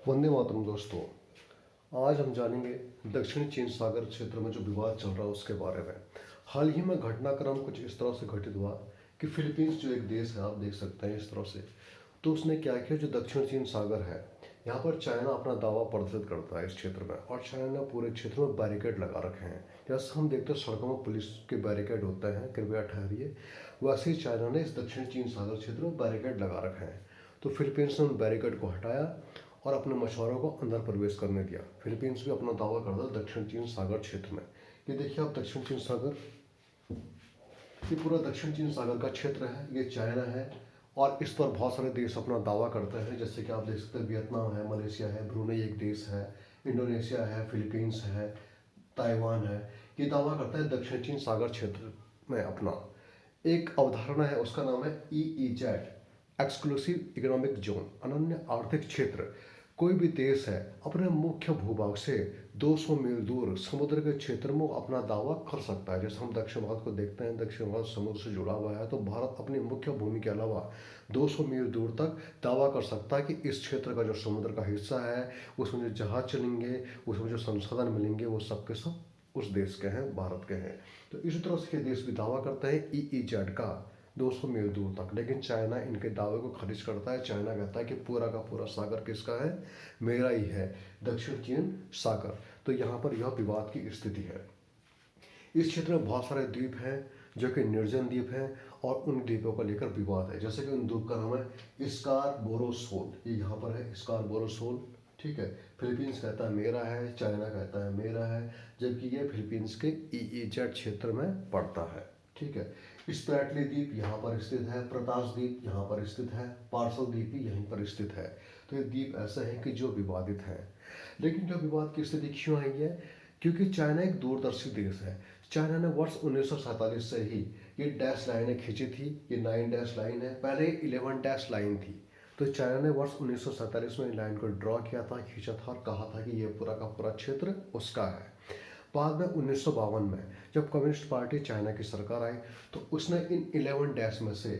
वंदे मातरम दोस्तों। आज हम जानेंगे दक्षिण चीन सागर क्षेत्र में जो विवाद चल रहा है उसके बारे में। हाल ही में घटनाक्रम कुछ इस तरह से घटित हुआ कि फिलीपींस जो एक देश है, आप देख सकते हैं इस तरह से, तो उसने क्या किया, जो दक्षिण चीन सागर है यहाँ पर चाइना अपना दावा प्रदर्शित करता है इस क्षेत्र में, और चाइना ने पूरे क्षेत्र में बैरिकेड लगा रखे हैं। जैसे हम देखते हैं सड़कों में पुलिस के बैरिकेड होते हैं, कृपया ठहरिए, वैसे ही चाइना ने इस दक्षिण चीन सागर क्षेत्र में बैरिकेड लगा रखे हैं। तो फिलीपींस ने उन बैरिकेड को हटाया और अपने मछुआरों को अंदर प्रवेश करने दिया। फिलीपींस भी अपना दावा करता है दक्षिण चीन सागर क्षेत्र में। ये देखिए आप, दक्षिण चीन सागर, ये पूरा दक्षिण चीन सागर का क्षेत्र है, ये चाइना है और इस पर बहुत सारे देश अपना दावा करते हैं। जैसे कि आप देख सकते हैं वियतनाम है, मलेशिया है, ब्रूनेई एक देश है, इंडोनेशिया है, फिलीपींस है, ताइवान है। ये दावा करता है दक्षिण चीन सागर क्षेत्र में अपना एक अवधारणा है, उसका नाम है EEZ, एक्सक्लूसिव इकोनॉमिक जोन, अनन्य आर्थिक क्षेत्र। कोई भी देश है अपने मुख्य भूभाग से 200 मील दूर समुद्र के क्षेत्र में अपना दावा कर सकता है। जैसे हम दक्षिण भारत को देखते हैं, दक्षिण भारत समुद्र से जुड़ा हुआ है, तो भारत अपनी मुख्य भूमि के अलावा 200 मील दूर तक दावा कर सकता है कि इस क्षेत्र का जो समुद्र का हिस्सा है, उसमें जो जहाज चलेंगे, उसमें जो संसाधन मिलेंगे, वो सब के सब उस देश के हैं, भारत के हैं। तो इसी तरह से ये देश भी दावा करते हैं EEZ का 200 मील दूर तक। लेकिन चाइना इनके दावे को खारिज करता है। चाइना कहता है कि पूरा का पूरा सागर किसका है, मेरा ही है, दक्षिण चीन सागर। तो यहाँ पर यह विवाद की स्थिति है। इस क्षेत्र में बहुत सारे द्वीप हैं जो कि निर्जन द्वीप हैं, और उन द्वीपों को लेकर विवाद है। जैसे कि उन द्वीप का नाम है स्कारबोरोसोल, ये यहाँ पर है स्कारबोरोसोल, ठीक है। फिलीपींस कहता है मेरा है, चाइना कहता है मेरा है, जबकि ये फिलीपींस के EEZ क्षेत्र में पड़ता है, ठीक है। स्प्रैटली द्वीप यहाँ पर स्थित है, प्रतास द्वीप यहाँ पर स्थित है, पार्सल द्वीप भी यहीं पर स्थित है। तो ये द्वीप ऐसे हैं कि जो विवादित हैं। लेकिन जो विवाद की स्थिति क्यों आई है, क्योंकि चाइना एक दूरदर्शी देश है। चाइना ने वर्ष 1947 से ही ये डैश लाइनें खींची थी। ये 9 डैश लाइन है, पहले 11 डैश लाइन थी। तो चाइना ने वर्ष 1947 में लाइन को ड्रॉ किया था, खींचा था और कहा था कि ये पूरा का पूरा क्षेत्र उसका है। बाद में 1952 में जब कम्युनिस्ट पार्टी चाइना की सरकार आई, तो उसने इन 11 डैश में से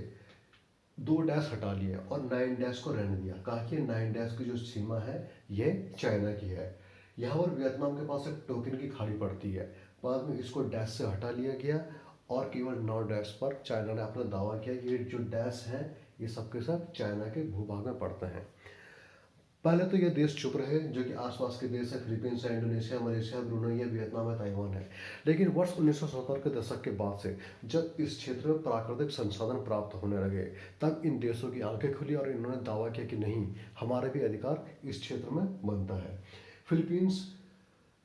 2 डैश हटा लिए और 9 डैश को रहने दिया। कहा कि 9 डैश की जो सीमा है ये चाइना की है। यहाँ पर वियतनाम के पास एक टोकिन की खाड़ी पड़ती है। बाद में इसको डैश से हटा लिया गया और केवल 9 डैश पर चाइना ने अपना दावा किया कि ये जो डैश हैं ये सबके सब चाइना के भूभाग में पड़ते हैं। पहले तो ये देश चुप रहे, जो कि आसपास के देश है, फिलीपींस है, इंडोनेशिया, मलेशिया, ब्रूनेई है, वियतनाम है, ताइवान है। लेकिन वर्ष 1970 के दशक के बाद से जब इस क्षेत्र में प्राकृतिक संसाधन प्राप्त होने लगे, तब इन देशों की आंखें खुली और इन्होंने दावा किया कि नहीं, हमारे भी अधिकार इस क्षेत्र में बनता है। फिलीपींस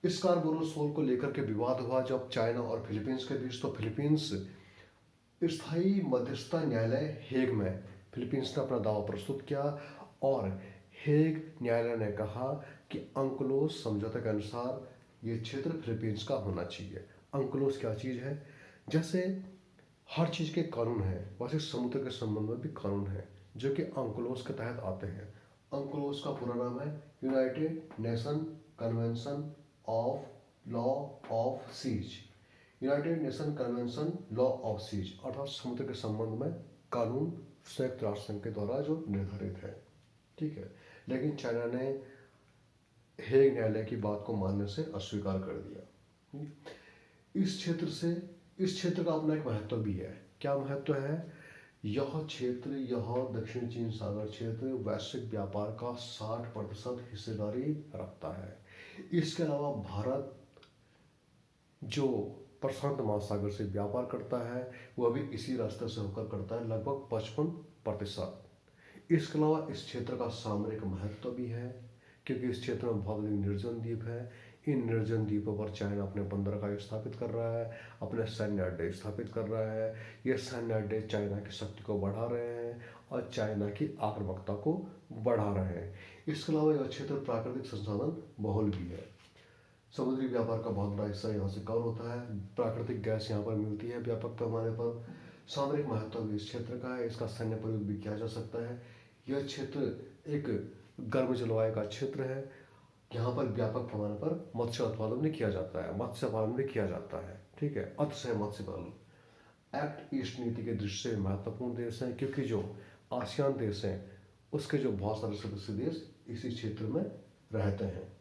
स्कारबोरो शोल को लेकर के विवाद हुआ जब चाइना और फिलीपींस के बीच। तो फिलीपींस स्थायी मध्यस्थता न्यायालय हेग में फिलीपींस ने अपना दावा प्रस्तुत किया, और हेग न्यायालय ने कहा कि अंकलोस समझौते के अनुसार ये क्षेत्र फिलीपींस का होना चाहिए। अंकलोस क्या चीज़ है? जैसे हर चीज़ के कानून है, वैसे समुद्र के संबंध में भी कानून है जो कि अंकलोस के तहत आते हैं। अंकलोस का पूरा नाम है United Nation Convention of Law of Seas. United Nation Convention Law of Seas अर्थात समुद्र के संबंध में कानून संयुक्त राष्ट्र संघ के द्वारा जो निर्धारित है, ठीक है। लेकिन चाइना ने हेग न्यायालय की बात को मानने से अस्वीकार कर दिया। इस क्षेत्र का अपना एक महत्व भी है। क्या महत्व है? यह क्षेत्र, यह दक्षिण चीन सागर क्षेत्र वैश्विक व्यापार का 60% हिस्सेदारी रखता है। इसके अलावा भारत जो प्रशांत महासागर से व्यापार करता है, वह भी इसी रास्ते से होकर करता है, लगभग 55%। इसके अलावा इस क्षेत्र का सामरिक महत्व भी है, क्योंकि इस क्षेत्र में बहुत अधिक निर्जन द्वीप है। इन निर्जन द्वीपों पर चाइना अपने बंदरगाह स्थापित कर रहा है, अपने सैन्य अड्डे स्थापित कर रहा है। ये सैन्य अड्डे चाइना की शक्ति को बढ़ा रहे हैं और चाइना की आक्रामकता को बढ़ा रहे हैं। इसके अलावा यह क्षेत्र प्राकृतिक संसाधन बहुल भी है। समुद्री व्यापार का बहुत बड़ा हिस्सा यहाँ से कवर होता है। प्राकृतिक गैस यहाँ पर मिलती है व्यापक पैमाने पर। सामरिक महत्व भी इस क्षेत्र का है, इसका सैन्य प्रयोग भी किया जा सकता है। यह क्षेत्र एक गर्म जलवायु का क्षेत्र है। यहाँ पर व्यापक पैमाने पर मत्स्य उत्पादन भी किया जाता है, मत्स्य पालन भी किया जाता है, ठीक है। अतः मत्स्य पालन एक्ट ईस्ट नीति के दृष्टि से महत्वपूर्ण देश है, क्योंकि जो आसियान देश हैं उसके जो बहुत सारे सदस्य देश इसी क्षेत्र में रहते हैं।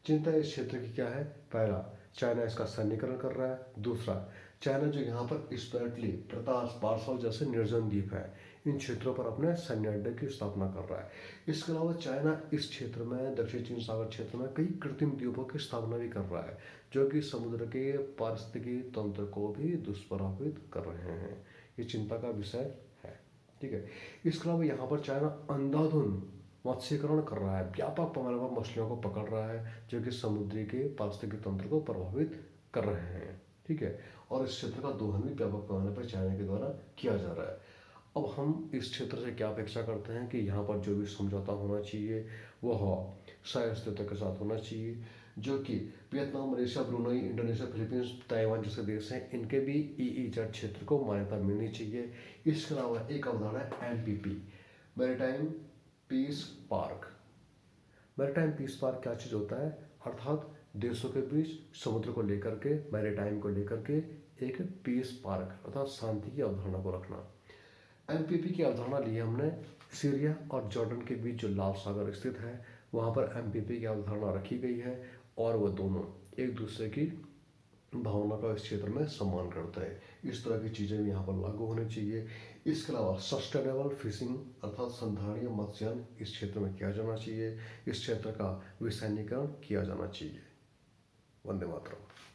चिंता इस क्षेत्र की क्या है? पहला, चाइना इसका सैन्यकरण कर रहा है। दूसरा, चाइना जो यहाँ पर स्पेटली, प्रतास, पार्सल जैसे निर्जन द्वीप है, इन क्षेत्रों पर अपने सैन्य अड्डे की स्थापना कर रहा है। इसके अलावा चाइना इस क्षेत्र में, दक्षिण चीन सागर क्षेत्र में, कई कृत्रिम द्वीपों की स्थापना भी कर रहा है, जो कि समुद्र के पारिस्थितिकी तंत्र को भी दुष्प्रभावित कर रहे हैं। ये चिंता का विषय है। ठीक है। इसके अलावा यहाँ पर चाइना अंधाधुंध मत्स्यकरण कर रहा है, व्यापक पैमाने पर मछलियों को पकड़ रहा है, जो कि समुद्री के पारिस्थितिकी तंत्र को प्रभावित कर रहे हैं। ठीक है। और इस क्षेत्र का दोहन भी व्यापक पैमाने पर चाइना के द्वारा किया जा रहा है। अब हम इस क्षेत्र से क्या अपेक्षा करते हैं कि यहाँ पर जो भी समझौता होना चाहिए वह सह अस्तित्व के साथ होना चाहिए, जो कि Vietnam, Malaysia, Brunei, Indonesia, Philippines, Taiwan जैसे देश हैं, इनके भी ईईजेड क्षेत्र को मान्यता मिलनी चाहिए। इसके अलावा एक अवधारणा है MPP, maritime peace park. Maritime peace park क्या चीज़ होता है? अर्थात देशों के बीच समुद्र को लेकर के, मैरीटाइम को लेकर के एक पीस पार्क अर्थात शांति की अवधारणा को रखना। एमपीपी की अवधारणा ली है हमने सीरिया और जॉर्डन के बीच जो लाल सागर स्थित है, वहाँ पर एमपीपी की अवधारणा रखी गई है, और वह दोनों एक दूसरे की भावना का इस क्षेत्र में सम्मान करता है। इस तरह की चीज़ें भी यहाँ पर लागू होनी चाहिए। इसके अलावा सस्टेनेबल फिशिंग अर्थात संधारणीय मत्स्यन इस क्षेत्र में किया जाना चाहिए। इस क्षेत्र का विसैन्यीकरण किया जाना चाहिए। वंदे मातरम।